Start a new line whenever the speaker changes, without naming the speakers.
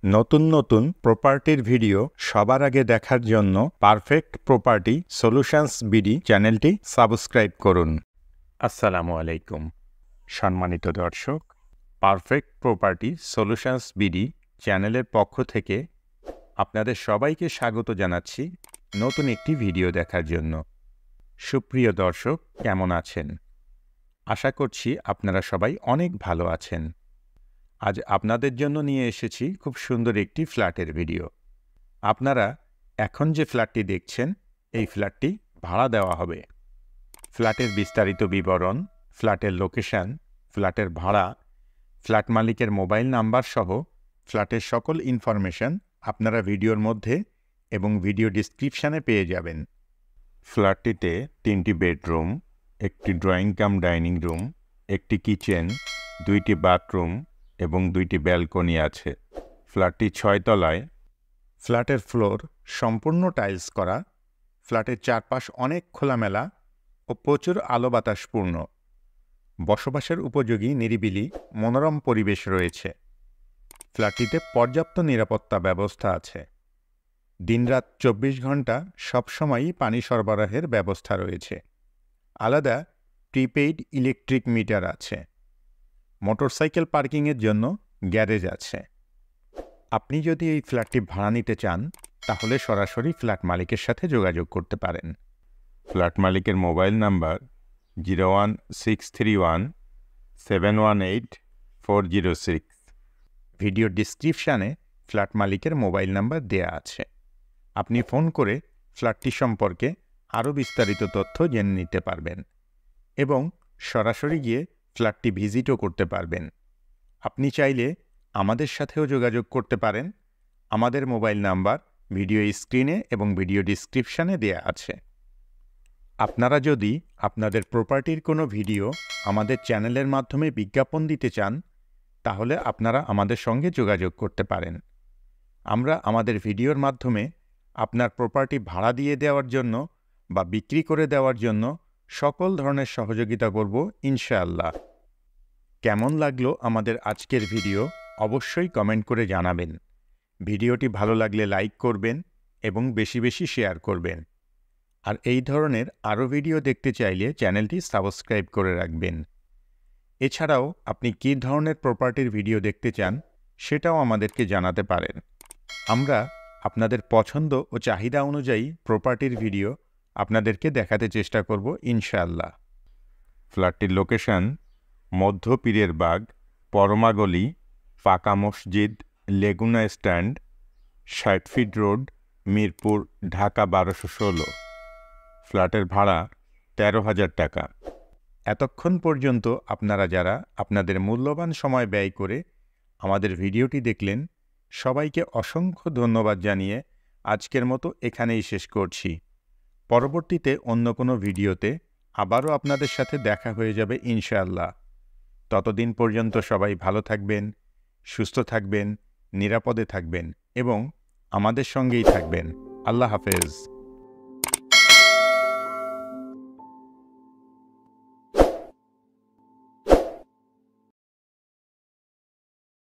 নতুন নতুন প্রপার্টির ভিডিও সবার আগে দেখার জন্য পারফেক্ট প্রপার্টি সলিউশনস বিডি চ্যানেলটি সাবস্ক্রাইব করুন। আসসালামু আলাইকুম সম্মানিত দর্শক, পারফেক্ট প্রপার্টি সলিউশনস বিডি চ্যানেলের পক্ষ থেকে আপনাদের সবাইকে স্বাগত জানাচ্ছি নতুন একটি ভিডিও দেখার জন্য। সুপ্রিয় দর্শক, কেমন আছেন? আশা করছি আপনারা সবাই অনেক ভালো আছেন। আজ আপনাদের জন্য নিয়ে এসেছি খুব সুন্দর একটি ফ্ল্যাটের ভিডিও। আপনারা এখন যে ফ্ল্যাটটি দেখছেন, এই ফ্ল্যাটটি ভাড়া দেওয়া হবে। ফ্ল্যাটের বিস্তারিত বিবরণ, ফ্ল্যাটের লোকেশন, ফ্ল্যাটের ভাড়া, ফ্ল্যাট মালিকের মোবাইল নাম্বার সহ ফ্ল্যাটের সকল ইনফরমেশন আপনারা ভিডিওর মধ্যে এবং ভিডিও ডিসক্রিপশানে পেয়ে যাবেন। ফ্ল্যাটটিতে 3টি বেডরুম, একটি ড্রয়িং কাম ডাইনিং রুম, একটি কিচেন, 2টি বাথরুম এবং 2টি ব্যালকনি আছে। ফ্ল্যাটটি 6 তলায়। ফ্ল্যাটের ফ্লোর সম্পূর্ণ টাইলস করা। ফ্ল্যাটের চারপাশ অনেক খোলামেলা ও প্রচুর আলো বাতাসপূর্ণ। বসবাসের উপযোগী নিরিবিলি মনোরম পরিবেশ রয়েছে। ফ্ল্যাটটিতে পর্যাপ্ত নিরাপত্তা ব্যবস্থা আছে। দিনরাত 24 ঘন্টা সবসময়ই পানি সরবরাহের ব্যবস্থা রয়েছে। আলাদা প্রিপেইড ইলেকট্রিক মিটার আছে। মোটরসাইকেল পার্কিংয়ের জন্য গ্যারেজ আছে। আপনি যদি এই ফ্ল্যাটটি ভাড়া নিতে চান, তাহলে সরাসরি ফ্ল্যাট মালিকের সাথে যোগাযোগ করতে পারেন। ফ্ল্যাট মালিকের মোবাইল নাম্বার 01631718406। ভিডিও ডিসক্রিপশানে ফ্ল্যাট মালিকের মোবাইল নাম্বার দেয়া আছে। আপনি ফোন করে ফ্ল্যাটটি সম্পর্কে আরও বিস্তারিত তথ্য জেনে নিতে পারবেন এবং সরাসরি গিয়ে ফ্ল্যাটটি ভিজিটও করতে পারবেন। আপনি চাইলে আমাদের সাথেও যোগাযোগ করতে পারেন। আমাদের মোবাইল নাম্বার ভিডিও স্ক্রিনে এবং ভিডিও ডিসক্রিপশানে দেয়া আছে। আপনারা যদি আপনাদের প্রপার্টির কোনো ভিডিও আমাদের চ্যানেলের মাধ্যমে বিজ্ঞাপন দিতে চান, তাহলে আপনারা আমাদের সঙ্গে যোগাযোগ করতে পারেন। আমরা আমাদের ভিডিওর মাধ্যমে আপনার প্রপার্টি ভাড়া দিয়ে দেওয়ার জন্য বা বিক্রি করে দেওয়ার জন্য সকল ধরনের সহযোগিতা করব ইনশাআল্লাহ। কেমন লাগলো আমাদের আজকের ভিডিও অবশ্যই কমেন্ট করে জানাবেন। ভিডিওটি ভালো লাগলে লাইক করবেন এবং বেশি বেশি শেয়ার করবেন। আর এই ধরনের আরও ভিডিও দেখতে চাইলে চ্যানেলটি সাবস্ক্রাইব করে রাখবেন। এছাড়াও আপনি কী ধরনের প্রপার্টির ভিডিও দেখতে চান, সেটাও আমাদেরকে জানাতে পারেন। আমরা আপনাদের পছন্দ ও চাহিদা অনুযায়ী প্রপার্টির ভিডিও আপনাদেরকে দেখাতে চেষ্টা করব ইনশাআল্লাহ। ফ্ল্যাটটির লোকেশন মধ্য পীরের বাগ, পরমাগলি, ফাঁকা মসজিদ, Laguna stand, 60 feet road, Mirpur, Dhaka 1216। ফ্ল্যাটের ভাড়া 13,000 টাকা। এতক্ষণ পর্যন্ত আপনারা যারা আপনাদের মূল্যবান সময় ব্যয় করে আমাদের ভিডিওটি দেখলেন, সবাইকে অসংখ্য ধন্যবাদ জানিয়ে আজকের মতো এখানেই শেষ করছি। পরবর্তীতে অন্য কোনো ভিডিওতে আবারও আপনাদের সাথে দেখা হয়ে যাবে ইনশাআল্লাহ। ততদিন পর্যন্ত সবাই ভালো থাকবেন, সুস্থ থাকবেন, নিরাপদে থাকবেন এবং আমাদের সঙ্গেই থাকবেন। আল্লাহ হাফেজ।